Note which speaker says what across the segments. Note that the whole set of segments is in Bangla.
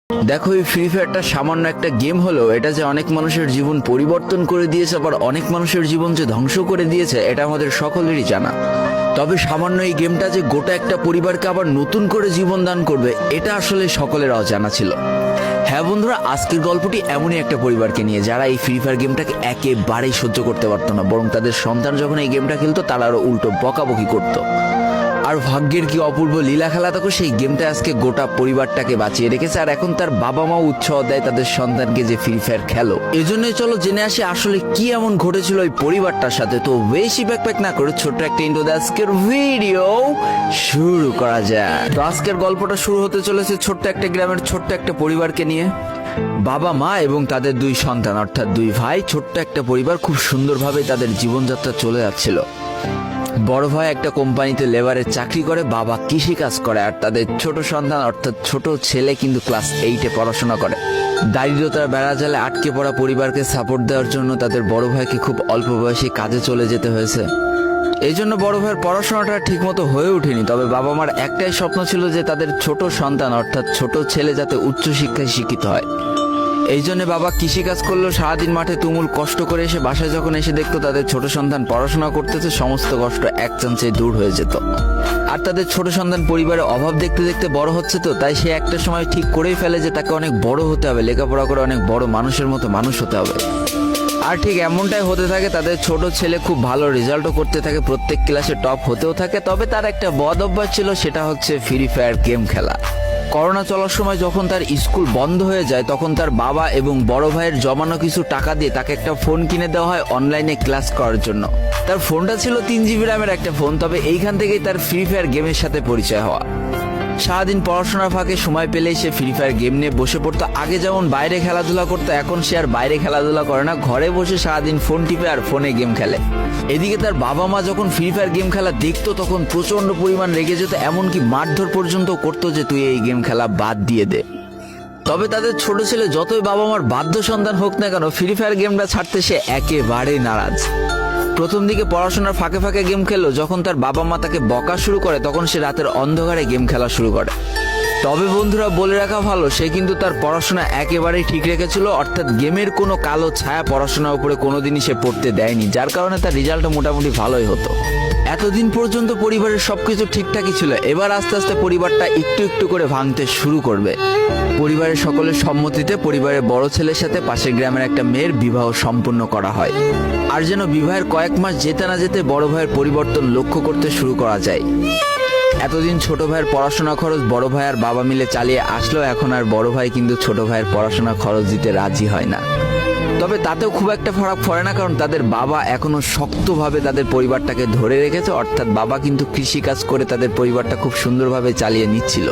Speaker 1: দেখো, এই ফ্রি ফায়ারটা সামান্য একটা গেম হলেও এটা যে অনেক মানুষের জীবন পরিবর্তন করে দিয়েছে, আবার অনেক মানুষের জীবন যে ধ্বংস করে দিয়েছে, এটা আমাদের সকলেরই জানা। তবে সামান্য এই গেমটা যে গোটা একটা পরিবারকে আবার নতুন করে জীবন দান করবে, এটা আসলে সকলের অজানা ছিল। হ্যাঁ বন্ধুরা, আজকের গল্পটি এমনই একটা পরিবারকে নিয়ে যারা এই ফ্রি ফায়ার গেমটাকে একেবারেই সহ্য করতে পারতো না, বরং তাদের সন্তান যখন এই গেমটা খেলতো তারা আরো উল্টো বকাবকি করতো। আর ভাগ্যের কি অপূর্ব লীলা খেলা, তখন সেই গেমটা আজকে গোটা পরিবারটাকে বাঁচিয়ে রেখেছে। আর এখন তার বাবা মা উৎসাহ দেয় তাদের সন্তানকে যে ফ্রি ফায়ার খেলো। এজন্যই চলো জেনে আসি আসলে কি এমন ঘটেছিল ওই পরিবারটার সাথে। তো বেশি ব্যাকপ্যাক না করে ছোট্ট একটা ইন্ট্রো দিয়ে আজকের ভিডিও শুরু করা যায়। তো আজকের গল্পটা শুরু হতে চলেছে ছোট্ট একটা গ্রামের ছোট্ট একটা পরিবারকে নিয়ে। বাবা মা এবং তাদের দুই সন্তান অর্থাৎ দুই ভাই, ছোট্ট একটা পরিবার, খুব সুন্দরভাবে তাদের জীবনযাত্রা চলে যাচ্ছিল। বড় ভাই একটা কোম্পানিতে লেবারের চাকরি করে, বাবা কৃষিকাজ করে, আর তাদের ছোট সন্তান অর্থাৎ ছোট ছেলে কিন্তু ক্লাস 8-এ পড়াশোনা করে। দারিদ্রতার বেড়াজালে আটকে পড়া পরিবারকে সাপোর্ট দেওয়ার জন্য তাদের বড় ভাইকে খুব অল্প বয়সে কাজে চলে যেতে হয়েছে। এই জন্য বড় ভাইয়ের পড়াশোনাটা ঠিক মতো হয়ে ওঠেনি। তবে বাবা মার একটাই স্বপ্ন ছিল যে তাদের ছোট সন্তান অর্থাৎ ছোট ছেলে যাতে উচ্চশিক্ষায় শিক্ষিত হয়। এই জন্য বাবা কৃষিকাজ করলেও সারাদিন মাঠে তুমুল কষ্ট করে এসে বাসায় যখন এসে দেখতো তাদের ছোট সন্তান পড়াশোনা করতেছে, সমস্ত কষ্ট এক চান্সে দূর হয়ে যেত। আর তাদের ছোট সন্তান পরিবারের অভাব দেখতে দেখতে বড় হচ্ছে, তো তাই সে একটা সময় ঠিক করেই ফেলে যে তাকে অনেক বড় হতে হবে, লেখাপড়া করে অনেক বড় মানুষের মতো মানুষ হতে হবে। আর ঠিক এমনটাই হতে থাকে। তাদের ছোট ছেলে খুব ভালো রেজাল্টও করতে থাকে, প্রত্যেক ক্লাসে টপ হতেও থাকে। তবে তার একটা বদ অভ্যাস ছিল, সেটা হচ্ছে ফ্রি ফায়ার গেম খেলা। করোনা চলার সময় যখন তার স্কুল বন্ধ হয়ে যায়, তখন তার বাবা এবং বড় ভাইয়ের জমানো কিছু টাকা দিয়ে তাকে একটা ফোন কিনে দেওয়া হয় অনলাইনে ক্লাস করার জন্য। তার ফোনটা ছিল 3 GB র্যামের একটা ফোন। তবে এইখান থেকেই তার ফ্রি ফায়ার গেমের সাথে পরিচয় হওয়া। সারাদিন পড়াশোনার ফাঁকে সময় পেলেই সে ফ্রি ফায়ার গেম নিয়ে বসে পড়তো। আগে যেমন বাইরে খেলাধুলা করতো, এখন সে আর বাইরে খেলাধুলা করে না, ঘরে বসে সারাদিন ফোন টিপে আর ফোনে গেম খেলে। এদিকে তার বাবা মা যখন ফ্রি ফায়ার গেম খেলা দেখতো তখন প্রচন্ড পরিমাণ রেগে যেত, এমনকি মারধর পর্যন্ত করতো যে তুই এই গেম খেলা বাদ দিয়ে দে। তবে তাদের ছোট ছেলে যতই বাবা মার বাধ্য সন্তান হোক না কেন, ফ্রি ফায়ার গেমটা ছাড়তে সে একেবারেই নারাজ। প্রথম দিকে পড়াশোনার ফাঁকে ফাঁকে গেম খেললো, যখন তার বাবা মা তাকে বকা শুরু করে তখন সে রাতের অন্ধকারে গেম খেলা শুরু করে। তবে বন্ধুরা, বলে রাখা ভালো, সে কিন্তু তার পড়াশোনা একেবারেই ঠিক রেখেছিল, অর্থাৎ গেমের কোনো কালো ছায়া পড়াশোনার উপরে কোনোদিনই সে পড়তে দেয়নি, যার কারণে তার রেজাল্টটা মোটামুটি ভালোই হতো। এতদিন পর্যন্ত পরিবারের সবকিছু ঠিকঠাকই ছিল। এবার আস্তে আস্তে পরিবারটা একটু একটু করে ভাঙতে শুরু করবে। পরিবারের সকলের সম্মতিতে পরিবারের বড় ছেলের সাথে পাশের গ্রামের একটা মেয়ের বিবাহ সম্পন্ন করা হয়। আর যেন বিবাহের কয়েক মাস যেতে না যেতে বড় ভাইয়ের পরিবর্তন লক্ষ্য করতে শুরু করা যায়। এতদিন ছোট ভাইয়ের পড়াশোনা খরচ বড় ভাই আর বাবা মিলে চালিয়ে আসলো, এখন আর বড় ভাই কিন্তু ছোট ভাইয়ের পড়াশোনা খরচ দিতে রাজি হয় না। তবে তাতেও খুব একটা ফারাক পড়ে না, কারণ তাদের বাবা এখনো শক্তভাবে তাদের পরিবারটাকে ধরে রেখেছে, অর্থাৎ বাবা কিন্তু কৃষিকাজ করে তাদের পরিবারটা খুব সুন্দরভাবে চালিয়ে নিচ্ছিল।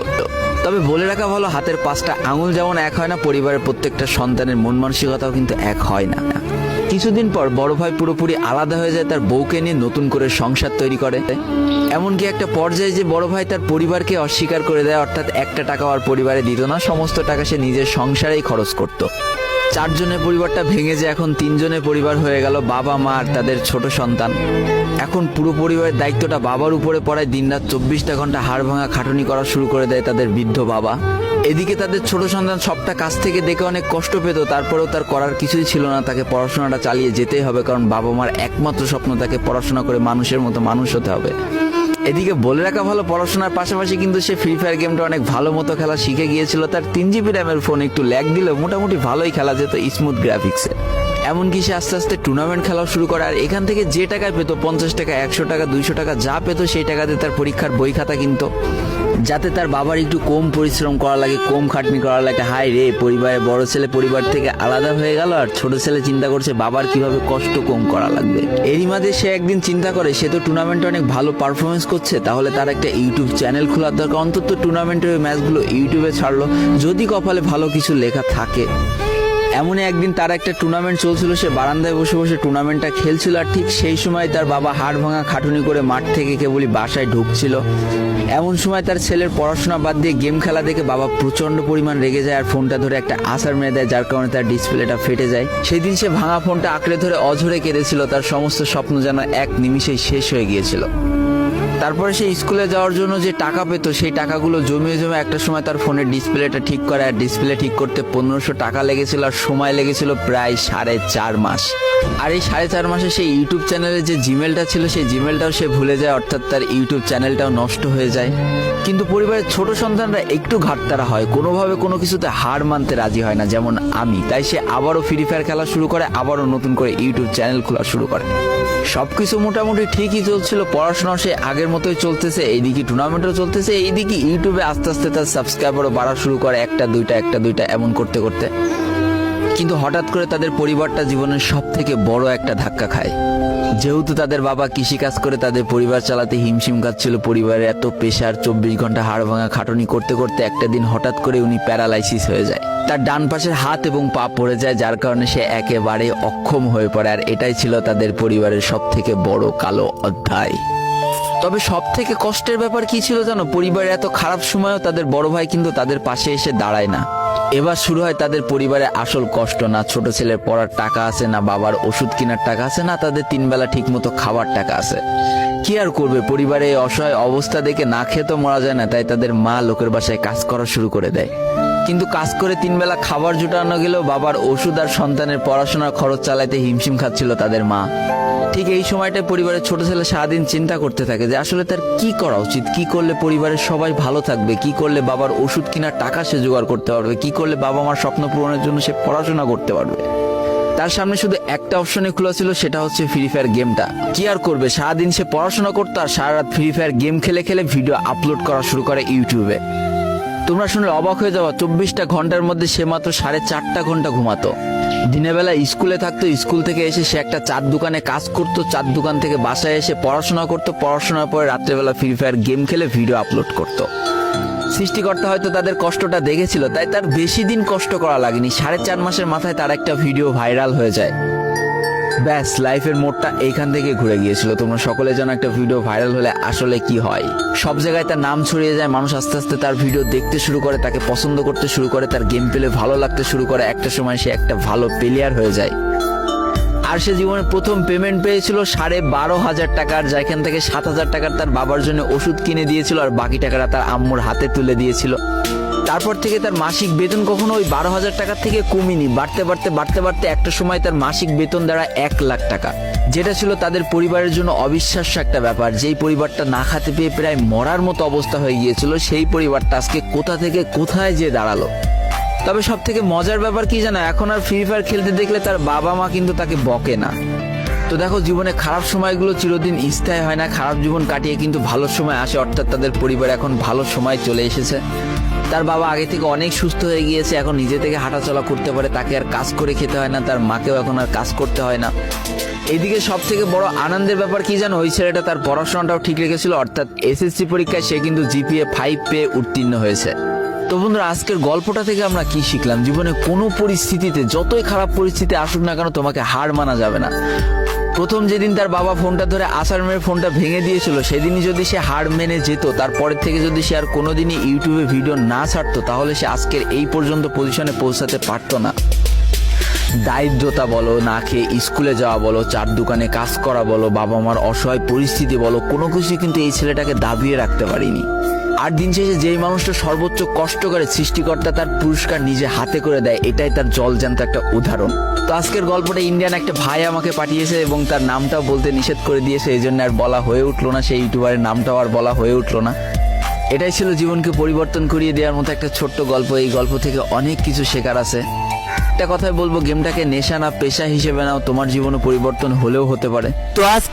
Speaker 1: তবে বলে রাখা ভালো, হাতের 5টা আঙুল যেমন এক হয় না, পরিবারের প্রত্যেকটা সন্তানের মন মানসিকতাও কিন্তু এক হয় না। কিছুদিন পর বড় ভাই পুরোপুরি আলাদা হয়ে যায়, তার বউকে নিয়ে নতুন করে সংসার তৈরি করে। এমনকি একটা পর্যায়ে যে বড় ভাই তার পরিবারকে অস্বীকার করে দেয়, অর্থাৎ একটা টাকা আর পরিবারে দিত না, সমস্ত টাকা সে নিজের সংসারেই খরচ করত। 4 জনের পরিবারটা ভেঙে যে এখন 3 জনের পরিবার হয়ে গেল, বাবা মা আর তাদের ছোট সন্তান। এখন পুরো পরিবারের দায়িত্বটা বাবার উপরে পড়ায়, দিনরাত 24টা ঘন্টা হাড় ভাঙা খাটুনি করা শুরু করে দেয় তাদের বৃদ্ধ বাবা। এদিকে তাদের ছোট সন্তান সবটা কাছ থেকে দেখে অনেক কষ্ট পেত, তারপরেও তার করার কিছুই ছিল না, তাকে পড়াশোনাটা চালিয়ে যেতেই হবে, কারণ বাবা মার একমাত্র স্বপ্ন তাকে পড়াশোনা করে মানুষের মতো মানুষ হতে হবে। এদিকে বলে রাখা ভালো, পড়াশোনার পাশাপাশি কিন্তু সে ফ্রি ফায়ার গেমটা অনেক ভালো মতো খেলা শিখে গিয়েছিল। তার 3 GB র্যামের ফোন একটু ল্যাগ দিলেও মোটামুটি ভালোই খেলা যেত স্মুথ গ্রাফিক্সে। এমনকি সে আস্তে আস্তে টুর্নামেন্ট খেলাও শুরু করে। আর এখান থেকে যে টাকায় পেত, 50 টাকা 100 টাকা 200 টাকা যা পেত, সেই টাকাতে তার পরীক্ষার বই খাতা কিনতো, যাতে তার বাবার একটু কম পরিশ্রম করা লাগে, কম খাটনি করা লাগে। হাই রে, পরিবারের বড় ছেলে পরিবার থেকে আলাদা হয়ে গেল, আর ছোট ছেলে চিন্তা করছে বাবার কিভাবে কষ্ট কম করা লাগবে। এরই মাঝে সে একদিন চিন্তা করে, সে তো টুর্নামেন্টে অনেক ভালো পারফরমেন্স করছে, তাহলে তার একটা ইউটিউব চ্যানেল খোলার দরকার। অন্তত টুর্নামেন্টের ম্যাচগুলো ইউটিউবে ছাড়লো, যদি কপালে ভালো কিছু লেখা থাকে। এমনই একদিন তার একটা টুর্নামেন্ট চলছিল, সে বারান্দায় বসে বসে টুর্নামেন্টটা খেলছিল। আর ঠিক সেই সময় তার বাবা হাড় ভাঙা খাটুনি করে মাঠ থেকে কেবলই বাসায় ঢুকছিল। এমন সময় তার ছেলের পড়াশোনা বাদ দিয়ে গেম খেলা দেখে বাবা প্রচন্ড পরিমাণ রেগে যায়, আর ফোনটা ধরে একটা আছাড় মেরে দেয়, যার কারণে তার ডিসপ্লেটা ফেটে যায়। সেই দিন সে ভাঙা ফোনটা আঁকড়ে ধরে অঝরে কেঁদেছিল, তার সমস্ত স্বপ্ন যেন এক নিমিষেই শেষ হয়ে গিয়েছিল। তারপরে সে স্কুলে যাওয়ার জন্য যে টাকা পেতো সেই টাকাগুলো জমিয়ে জমে একটা সময় তার ফোনের ডিসপ্লেটা ঠিক করে, আর ডিসপ্লে ঠিক করতে 1500 টাকা লেগেছিল, আর সময় লেগেছিল প্রায় 4.5 মাস। আর এই 4.5 মাসে সেই ইউটিউব চ্যানেলে যে জিমেলটা ছিল সেই জিমেলটাও সে ভুলে যায়, অর্থাৎ তার ইউটিউব চ্যানেলটাও নষ্ট হয়ে যায়। কিন্তু পরিবারের ছোট সন্তানরা একটু ঘাটতারা হয়, কোনোভাবে কোনো কিছুতে হার মানতে রাজি হয় না, যেমন আমি। তাই সে আবারও ফ্রি ফায়ার খেলা শুরু করে, আবারও নতুন করে ইউটিউব চ্যানেল খোলা শুরু করে। সবকিছু মোটামুটি ঠিকই চলছিল, পড়াশোনাও সে আগের মতোই চলতেছে, এইদিকে টুর্নামেন্টও চলতেছে, এইদিকে ইউটিউবে আস্তে আস্তে তার সাবস্ক্রাইবারও বাড়া শুরু করে, একটা দুইটা এমন করতে করতে। কিন্তু হঠাৎ করে তাদের পরিবারটা জীবনের সব থেকে বড় একটা ধাক্কা খায়। যেহেতু তাদের বাবা কৃষিকাজ করে তাদের পরিবার চালাতে হিমশিম খাচ্ছিল, পরিবারের এত প্রেশার, 24 ঘন্টা হাড় ভাঙা খাটুনি করতে করতে একটা দিন হঠাৎ করে উনি প্যারালাইসিস হয়ে যায়। তার ডান পাশের হাত এবং পা পড়ে যায়, যার কারণে সে একেবারে অক্ষম হয়ে পড়ে। আর এটাই ছিল তাদের পরিবারের সব থেকে বড় কালো অধ্যায়। তবে সব থেকে কষ্টের ব্যাপার কি ছিল জানো? পরিবারের এত খারাপ সময়ও তাদের বড় ভাই কিন্তু তাদের পাশে এসে দাঁড়ায় না। এবার শুরু হয় তাদের পরিবারের আসল কষ্ট। না ছোট ছেলের পড়ার টাকা আছে, না বাবার ওষুধ কেনার টাকা আছে, না তাদের 3 বেলা ঠিক মতো খাবার টাকা আছে। কি আর করবে, পরিবারের এই অসহায় অবস্থা দেখে না খেয়ে তো মরা যায় না, তাই তাদের মা লোকের বাসায় কাজ করা শুরু করে দেয়। কিন্তু কাজ করে 3 বেলা খাবার জোটানো গেলেও বাবার ওষুধ আর সন্তানের পড়াশোনার খরচ চালাইতে হিমশিম খাচ্ছিল তাদের মা। ঠিক এই সময়টায় পরিবারের ছোট ছেলে সারাদিন চিন্তা করতে থাকে যে আসলে তার কি করা উচিত, কি করলে পরিবারের সবাই ভালো থাকবে, কি করলে বাবার ওষুধ কেনার টাকা সে জোগাড় করতে পারবে, কি করলে বাবা মার স্বপ্ন পূরণের জন্য সে পড়াশোনা করতে পারবে। তার সামনে শুধু একটা অপশনে খোলা ছিল, সেটা হচ্ছে ফ্রি ফায়ার গেমটা। কি আর করবে, সারাদিন সে পড়াশোনা করতো আর সারা রাত ফ্রি ফায়ার গেম খেলে খেলে ভিডিও আপলোড করা শুরু করে ইউটিউবে। তোমরা শুনলে অবাক হয়ে যাওয়া, 24টা ঘন্টার মধ্যে সে মাত্র 4.5 ঘন্টা ঘুমাতো। দিনের বেলা স্কুলে থাকতো, স্কুল থেকে এসে সে একটা চার দোকানে কাজ করতো, চার দোকান থেকে বাসায় এসে পড়াশোনা করতো, পড়াশোনার পরে রাত্রেবেলা ফ্রি ফায়ার গেম খেলে ভিডিও আপলোড করতো। সৃষ্টিকর্তা হয়তো তাদের কষ্টটা দেখেছিল, তাই তার বেশি দিন কষ্ট করা লাগেনি। 4.5 মাসের মাথায় তার একটা ভিডিও ভাইরাল হয়ে যায়। ব্যাস, লাইফের মোড়টা এইখান থেকে ঘুরে গিয়েছিল। তোমরা সকলে জানো একটা ভিডিও ভাইরাল হলে আসলে কি হয়। সব জায়গায় তার নাম ছড়িয়ে যায়, মানুষ আস্তে আস্তে তার ভিডিও দেখতে শুরু করে, তাকে পছন্দ করতে শুরু করে, তার গেম প্লে ভালো লাগতে শুরু করে। একটা সময় সে একটা ভালো প্লেয়ার হয়ে যায়। আর সে জীবনে প্রথম পেমেন্ট পেয়েছিল 12,500 টাকার, যেখান থেকে 7,000 টাকার তার বাবার জন্য ওষুধ কিনে দিয়েছিল, আর বাকি টাকাটা তার আম্মুর হাতে তুলে দিয়েছিল। তারপর থেকে তার মাসিক বেতন কখনো ওই 12,000 টাকার থেকে কমেনি, বাড়তে বাড়তে একটা সময় তার মাসিক বেতন দাঁড়ায় 1 লাখ টাকা, যেটা ছিল তাদের পরিবারের জন্য অবিশ্বাস্য একটা ব্যাপার। যেই পরিবারটা না খেতে পেয়ে প্রায় মরার মতো অবস্থা হয়ে গিয়েছিল, সেই পরিবারটা আজকে কোথা থেকে কোথায় যে দাঁড়ালো। তবে সব থেকে মজার ব্যাপার কি জানো, এখন আর ফ্রি ফায়ার খেলতে দেখলে তার বাবা মা কিন্তু তাকে বকে না। তো দেখো, জীবনে খারাপ সময়গুলো চিরদিন স্থায়ী হয় না, খারাপ জীবন কাটিয়ে কিন্তু ভালো সময় আসে, অর্থাৎ তাদের পরিবার এখন ভালো সময় চলে এসেছে। তার বাবা আগে থেকে অনেক সুস্থ হয়ে গিয়েছে, এখন নিজে থেকে হাঁটাচলা করতে পারে, তাকে আর কাজ করে খেতে হয় না, তার মাকেও এখন আর কাজ করতে হয় না। এদিকে সব থেকে বড় আনন্দের ব্যাপার কি জানো, ওই ছেলেটা তার পড়াশোনাটাও ঠিক রেখেছিল, অর্থাৎ এসএসসি পরীক্ষায় সে কিন্তু জিপিএ 5 পেয়ে উত্তীর্ণ হয়েছে। তো বন্ধুরা, আজকের গল্পটা থেকে আমরা কি শিখলাম? জীবনে কোনো পরিস্থিতিতে, যতই খারাপ পরিস্থিতি আসুক না কেন, তোমাকে হার মানা যাবে না। প্রথম যেদিন তার বাবা ফোনটা ধরে আসার মেরে ফোনটা ভেঙে দিয়েছিল, সেদিনই যদি সে হার মেনে যেত, তারপরের থেকে যদি সে আর কোনোদিনই ইউটিউবে ভিডিও না ছাড়তো, তাহলে সে আজকের এই পর্যন্ত পজিশনে পৌঁছাতে পারতো না। দারিদ্রতা বলো, না খেয়ে স্কুলে যাওয়া বলো, চার দোকানে কাজ করা বলো, বাবা মার অসহায় পরিস্থিতি বলো, কোনো কিছুই কিন্তু এই ছেলেটাকে দাবিয়ে রাখতে পারিনি। আর দিন শেষে যেই মানুষটা সর্বোচ্চ কষ্ট করে, সৃষ্টিকর্তা তার পুরস্কার নিজে হাতে করে দেয়, এটাই তার জলজ্যান্ত একটা উদাহরণ। তো আজকের গল্পটা ইন্ডিয়ান একটা ভাই আমাকে পাঠিয়েছে এবং তার নামটাও বলতে নিষেধ করে দিয়েছে, এই জন্য আর বলা হয়ে উঠলো না, সেই ইউটিউবারের নামটাও আর বলা হয়ে উঠলো না। এটাই ছিল জীবনকে পরিবর্তন করিয়ে দেওয়ার মতো একটা ছোট্ট গল্প। এই গল্প থেকে অনেক কিছু শেখার আছে। একটা কথাই বলবো, গেমটাকে নেশা না পেশা হিসেবে নাও, তোমার জীবনে পরিবর্তন হলেও হতে পারে। তো আজকে